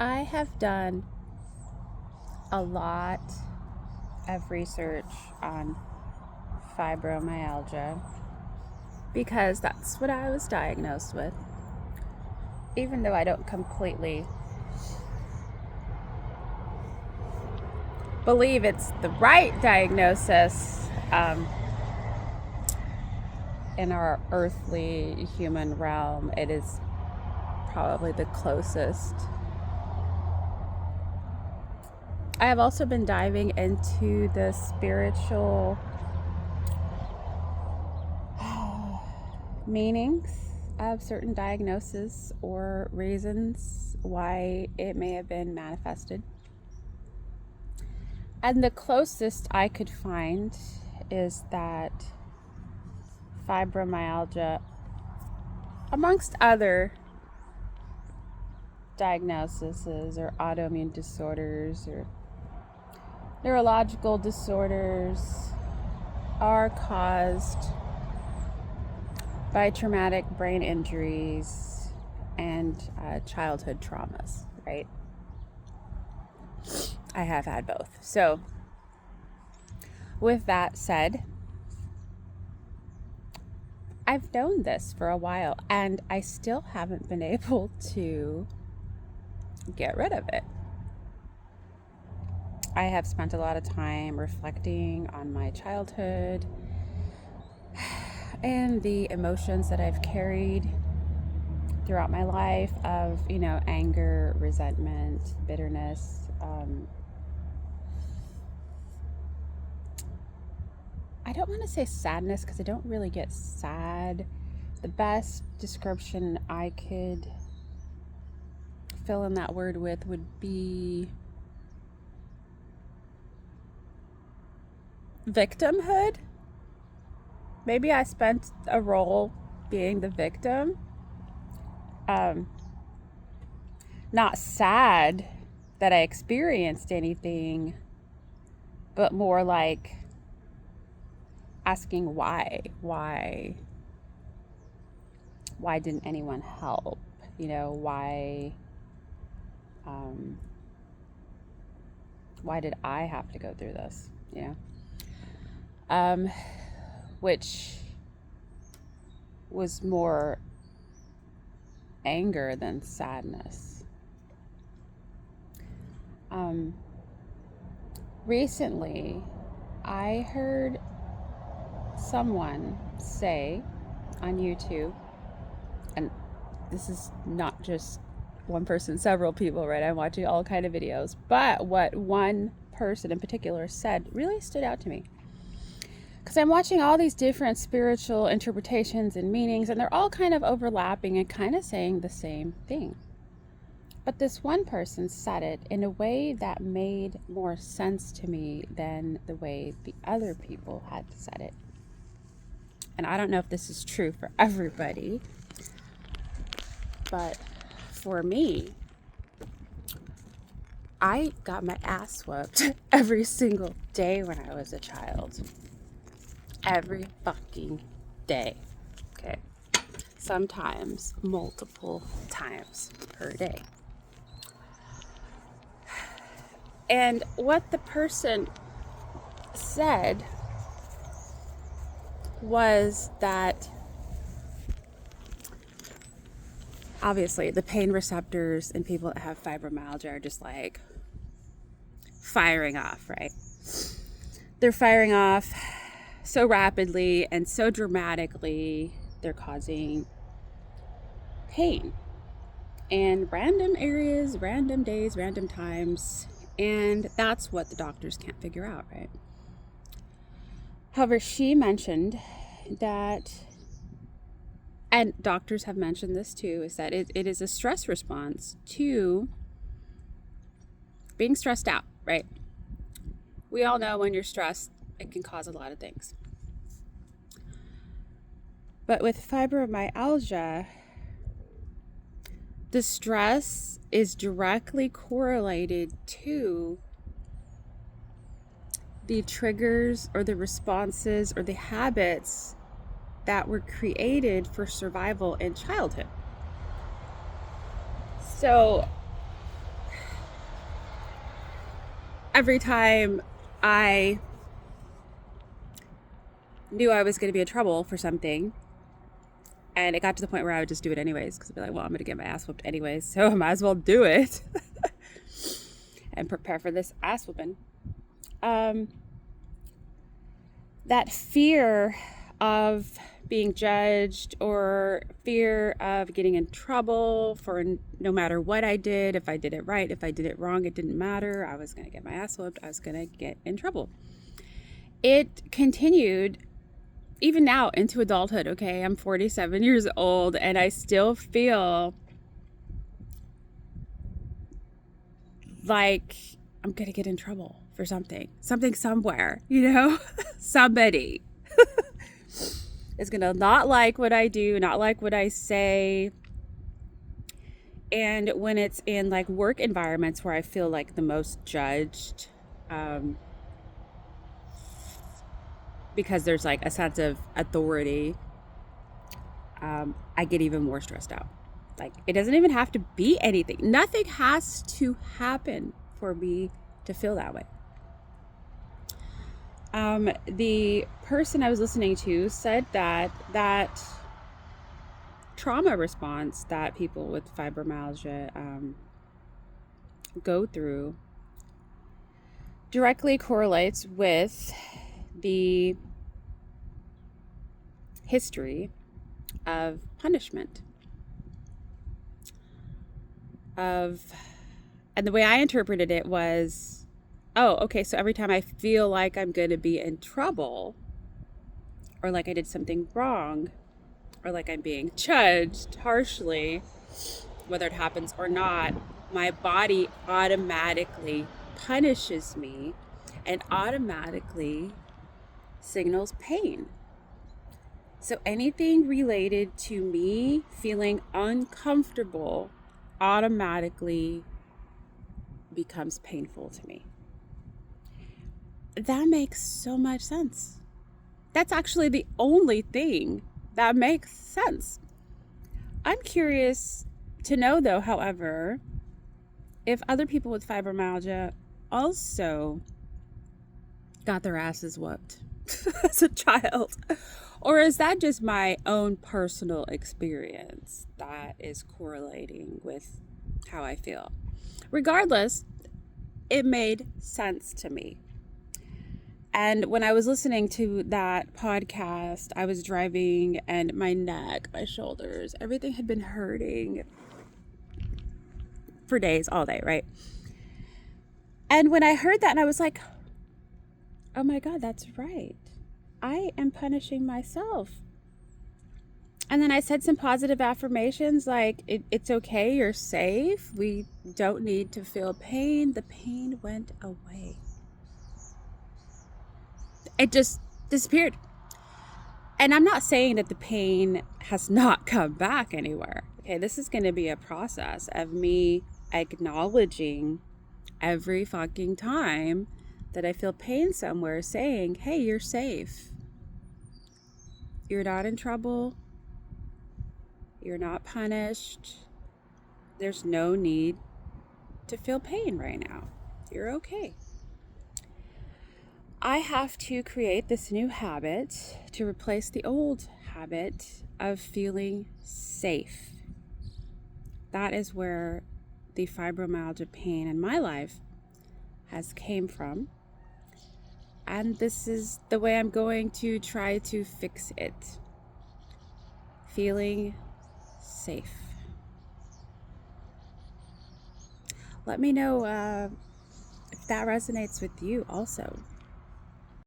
I have done a lot of research on fibromyalgia because that's what I was diagnosed with. Even though I don't completely believe it's the right diagnosis in our earthly human realm, it is probably the closest. I have also been diving into the spiritual meanings of certain diagnoses or reasons why it may have been manifested. And the closest I could find is that fibromyalgia, amongst other diagnoses or autoimmune disorders or neurological disorders, are caused by traumatic brain injuries and childhood traumas, right? I have had both. So, with that said, I've known this for a while and I still haven't been able to get rid of it. I have spent a lot of time reflecting on my childhood and the emotions that I've carried throughout my life of, anger, resentment, bitterness. I don't want to say sadness because I don't really get sad. The best description I could fill in that word with would be victimhood. Maybe I spent a role being the victim. Not sad that I experienced anything, but more like asking why didn't anyone help? Why did I have to go through this? Which was more anger than sadness. Recently, I heard someone say on YouTube, and this is not just one person, several people, right? I'm watching all kind of videos, but what one person in particular said really stood out to me. Because I'm watching all these different spiritual interpretations and meanings, and they're all kind of overlapping and kind of saying the same thing. But this one person said it in a way that made more sense to me than the way the other people had said it. And I don't know if this is true for everybody, but for me, I got my ass whooped every single day when I was a child. Every fucking day. Okay. Sometimes multiple times per day. And what the person said was that obviously the pain receptors in people that have fibromyalgia are just like firing off, right? They're firing off so rapidly and so dramatically, they're causing pain in random areas, random days, random times. And that's what the doctors can't figure out, right? However, she mentioned that, and doctors have mentioned this too, is that it is a stress response to being stressed out, right? We all know when you're stressed, it can cause a lot of things. But with fibromyalgia, the stress is directly correlated to the triggers or the responses or the habits that were created for survival in childhood. So every time I knew I was going to be in trouble for something, and it got to the point where I would just do it anyways, because I'd be like, well, I'm going to get my ass whooped anyways, so I might as well do it and prepare for this ass whooping. That fear of being judged, or fear of getting in trouble for no matter what I did, if I did it right, if I did it wrong, it didn't matter. I was going to get my ass whooped. I was going to get in trouble. It continued even now into adulthood. Okay, I'm 47 years old and I still feel like I'm going to get in trouble for something somewhere, somebody is going to not like what I do, not like what I say. And when it's in like work environments where I feel like the most judged, because there's like a sense of authority, I get even more stressed out. Like, it doesn't even have to be anything. Nothing has to happen for me to feel that way. The person I was listening to said that trauma response that people with fibromyalgia go through directly correlates with the history of punishment. And the way I interpreted it was, oh, okay, so every time I feel like I'm going to be in trouble, or like I did something wrong, or like I'm being judged harshly, whether it happens or not, my body automatically punishes me and automatically signals pain. So anything related to me feeling uncomfortable automatically becomes painful to me. That makes so much sense. That's actually the only thing that makes sense. I'm curious to know, though, however, if other people with fibromyalgia also got their asses whooped as a child, or is that just my own personal experience that is correlating with how I feel? Regardless, it made sense to me. And when I was listening to that podcast, I was driving and my neck, my shoulders, everything had been hurting for days, all day, right? And when I heard that, and I was like, oh my God, that's right. I am punishing myself. And then I said some positive affirmations like, it's okay, you're safe. We don't need to feel pain. The pain went away. It just disappeared. And I'm not saying that the pain has not come back anywhere. Okay, this is going to be a process of me acknowledging every fucking time that I feel pain somewhere, saying, hey, you're safe. You're not in trouble. You're not punished. There's no need to feel pain right now. You're okay. I have to create this new habit to replace the old habit of feeling safe. That is where the fibromyalgia pain in my life has came from. And this is the way I'm going to try to fix it. Feeling safe. Let me know if that resonates with you also.